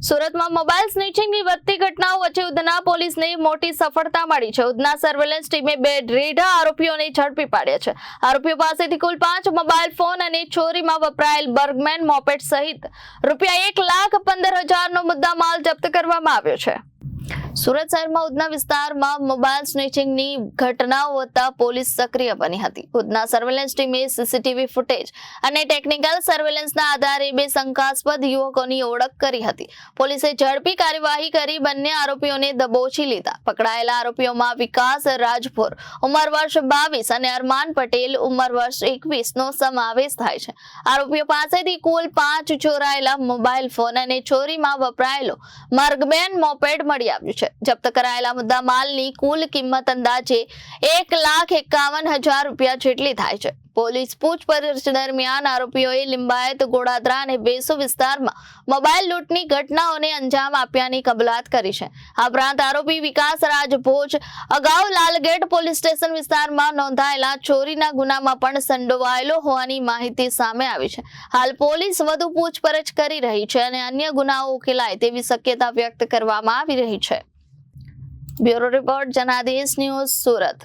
સુરતમાં મોબાઈલ સ્નેચિંગની વધતી ઘટનાઓ વચ્ચે ઉધના પોલીસને મોટી સફળતા મળી છે। ઉધના સર્વેલન્સ ટીમે 2 રેઢા આરોપીઓને ઝડપી પાડ્યા છે। આરોપીઓ પાસેથી કુલ 5 મોબાઈલ ફોન અને ચોરીમાં વપરાયેલ બર્ગમેન મોપેડ સહિત રૂપિયા 1,15,000નો મુદ્દામાલ જપ્ત કરવામાં આવ્યો છે। સુરત શહેરમાં ઉધના વિસ્તારમાં મોબાઈલ સ્નેચિંગની ઘટનાઓ વધતા પોલીસ સક્રિય બની હતી। ઉધના સર્વેલન્સ ટીમે સીસીટીવી ફૂટેજ અને ટેકનિકલ સર્વેલન્સના આધારે 2 શંકાસ્પદ યુવકોની ઓળખ કરી હતી। પોલીસે ઝડપી કાર્યવાહી કરી બંને આરોપીઓને દબોચી લીધા। પકડાયેલા આરોપીઓમાં વિકાસ રાજપુર ઉંમર વર્ષ 22 અને અરમાન પટેલ ઉંમર વર્ષ 21નો સમાવેશ થાય છે। આરોપીઓ પાસેથી કુલ 5 ચોરાયેલા મોબાઈલ ફોન અને ચોરીમાં વપરાયેલો બર્ગમેન મોપેડ મળી આવ્યું છે। જપ્ત કરાયેલા મુદ્દામાલની કુલ કિંમત અંદાજે 1,51,000 રૂપિયા જેટલી થાય છે। પોલીસ પૂછપરછ દરમિયાન આરોપીઓએ લિંબાયત, ગોડાદરા અને બેસુ વિસ્તારમાં મોબાઈલ લૂંટની ઘટનાઓને અંજામ આપ્યાની કબૂલાત કરી છે। આ ઉપરાંત આરોપી વિકાસ રાજભોજ અગાઉ લાલગેટ પોલીસ સ્ટેશન વિસ્તારમાં નોંધાયેલા ચોરીના ગુનામાં પણ સંડોવાયેલો હોવાની માહિતી સામે આવી છે। હાલ પોલીસ વધુ પૂછપરછ કરી રહી છે અને અન્ય ગુનાઓ ઉકેલાય તેવી શક્યતા વ્યક્ત કરવામાં આવી રહી છે। Bureau report Janadesh news Surat.